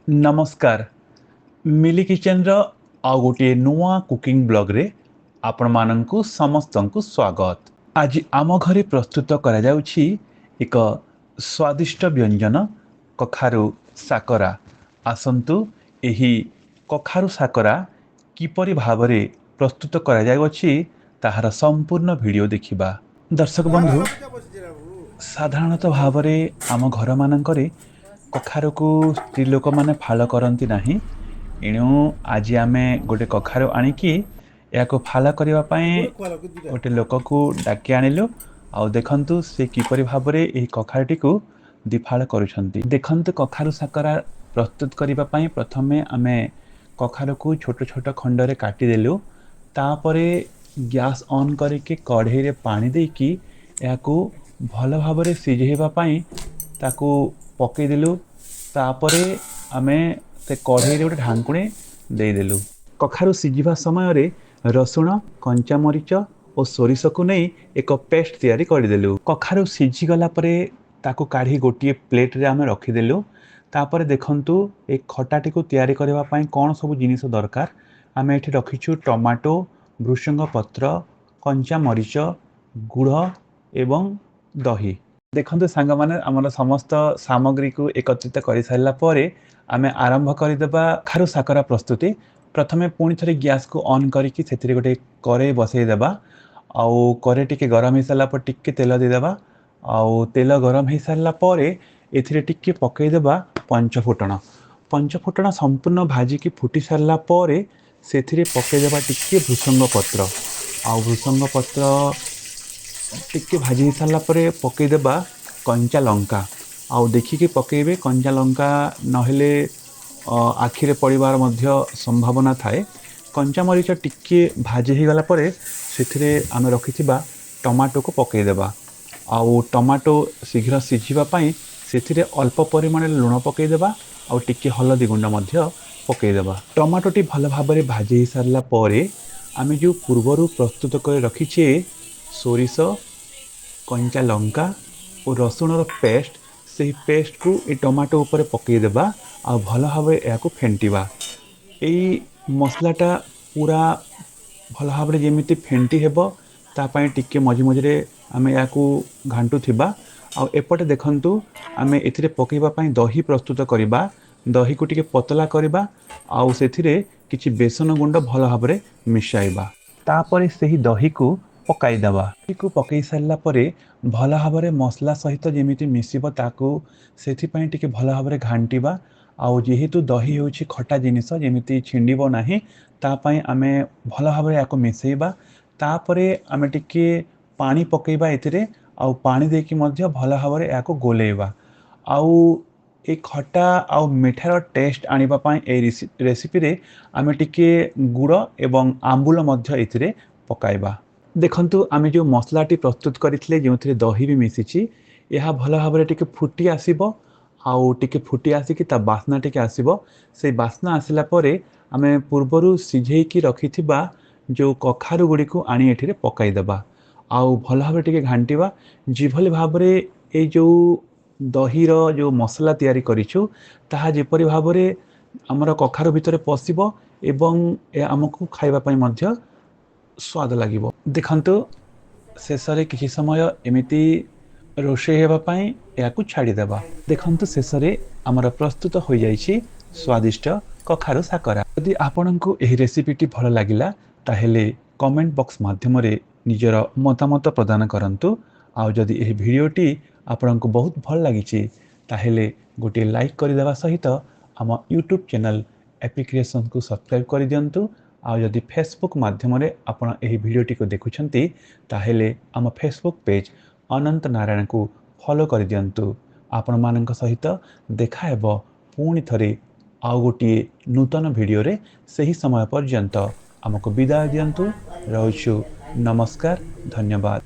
नमस्कार मिली किचन रो आउ गोटे नुआ कुकिंग ब्लॉग रे आपण माननकु समस्तंकु स्वागत। आज आम घरे प्रस्तुत करा जाउछि एक स्वादिष्ट व्यंजन कखारु साकरा। आसंतु एही कखारु साकरा किपरि भाबरे प्रस्तुत करा जाउछि ताहार संपूर्ण वीडियो देखिबा। दर्शक बंधु साधारणतः भाबरे आम घर मानकरे कखारु को स्त्री लोक माने फाल करती नाही। एणु आज आमे गोटे कखारु आनिकी याको फाल करिवा पई गोटे लोक को डाकी आनिलु। आउ देखंतु से किपरि भाबरे एही कखारुटी को दिफाळ करूछंती। देखंतु कखारु साकरा प्रस्तुत करिवा पई प्रथमे आमे कखारु को छोट छोट खंड रे काटी देलु। तापरे गैस ऑन करके कढ़ई रे पानी देकी याको भल भाबरे सिझेबा पई ताको पकई देलु। तापरे आमे से कढ़ई रे गोटे ढांकुणी देदेलु। कखारु सिझिबा समय रे रसुण कंचा मरीच और सोरिष को नहीं एक पेस्ट तैयारी करदेलु। कखारु सिझी गला परे ताको काढ़ी गोटे प्लेट रे आमे रखिदेलु। तापरे देखंतु एक खटाटी को तैयारी करबा पई कोन सब जिनिस दरकार आमे एठी रखिछु टमाटो भृषंग पत्र कंचा मरीच गुड़ एवं दही। देखंतु सांग माने हमर समस्त सामग्री को एकत्रित कर सारला परे आमे आरंभ करदेबा कखारु साकरा प्रस्तुति। प्रथमे पुणी थरे गैस को ऑन करिकि सेथिरे गोटे कड़े बसई देबा। आउ कड़े टिके गरम हो सारला पर टिके तेल देदेबा। आउ तेल गरम हो सारला परे एथिरे टिके पकई देबा पंचफुटण। पंचफुटण संपूर्ण भाजी की फुटी सारला परे सेथिरे पकई देबा टिके भृषंग पत्र। आउ भृषंग पत्र टिके भाजी सारला परे पकई देबा कंचा लंका। आउ देखिके पकेबे कंचा लंका नहेले आखिरे पड़िबार मध्य संभावना थाए। कंचा मरीच टिके भाजी हो गला परे सेथिरे आमे रखिथिबा टमाटो को पकई देबा। आउ टमाटो शीघ्र सिझिबा पई सेथिरे अल्प परिमाण लुण पकई देबा। आउ टिके हलदी गुंड मध्य पकई देबा। टमाटोटी भल भाबरे भाजी हो सारला परे आमे जो पूर्वरु प्रस्तुत कर रखिछे सोरिष कंचा लंका और रसुणर पेस्ट से पेस्ट को ये टमाटो ऊपर पकई देबा। आ भल भाव या फेंटिबा। यही मसलाटा पूरा भल भाव जमी फेंटी हेब तापाई टिके मझे मझे आमे या घांटू थिबा। आ एपटे देखंतु आमे एथिरे पकईबा पई दही प्रस्तुत करिबा। दही को टिके पतला करिबा आउ सेथिरे किछि बेसन गुंड भल भाव मिसाइबा। तापरे सेही दही को पकाई देबा। दही को पकई सारला परे भल भाव मसला सहित जमी मिसिब ताकू सेथि पई टिके भल भाव घांटिबा। आउ जेहेतु दही होछि खटा जिनिस जेमिति छिंडिबो नाही तापाई आमे भल भाव याको मिसेइबा। तापरे आमे टिके पानी पकईबा एथिरे आउ पानी देकी मध्य भल भाव याको गोलेइबा। आउ ए खटा आउ मिठार टेस्ट आनिबा पई ए रेसिपी रे आमे टिके गुड़ एवं आंबुल मध्य एथिरे पकाइबा। देखंतु आमे जो मसलाटी प्रस्तुत करथिले जोंथिरे दही भी मिसिछि यह भल भाव टिके फुटी आसीबो। आउ टिके फुटी आसिकी ता बास्ना टिके आसीबो। से बास्ना आसिला परे आमे पूर्वरु सिझेइकी रखिथिबा जो कखारु गुडी को आनी एठिरे पकाई देबा। आउ भल भाव टिके घांटिबा। जिभली भाबरे ए जो दहीर जो मसला तैयारी करिछु ताहा जेपरि भाबरे हमर कखारु भितरे पसिबो एवं आमको खाइबा पई मध्य स्वाद लागिबो। देखंतु शेषरे किछि समय एमिति रोषेई हेबा पई याकू छाड़ी देबा। देखंतु शेषरे हमर प्रस्तुत हो जाइछि स्वादिष्ट कखारु साकरा। यदि आपनकु एही रेसिपीटी भल लागिला ताहेले कमेंट बॉक्स माध्यम रे निजर मतामत प्रदान करंतु। आउ जदि एही वीडियोटी आपनकु बहुत भल लागिछि ताहेले गोटे लाइक कर देबा सहित आम यूट्यूब चैनल एपी क्रिएशन को सब्सक्राइब कर दियंतु। आउ जदि फेसबुक माध्यम रे आपण एही वीडियोटी को देखुछंती ताहेले आम फेसबुक पेज अनंत नारायण को फॉलो कर दियंतु। आपण मानक सहित देखा हेब पुणी थरे आउ गोटे नूतन वीडियो रे। सही समय पर्यंत आमको विदाय दियंतु। रहूछु नमस्कार धन्यवाद।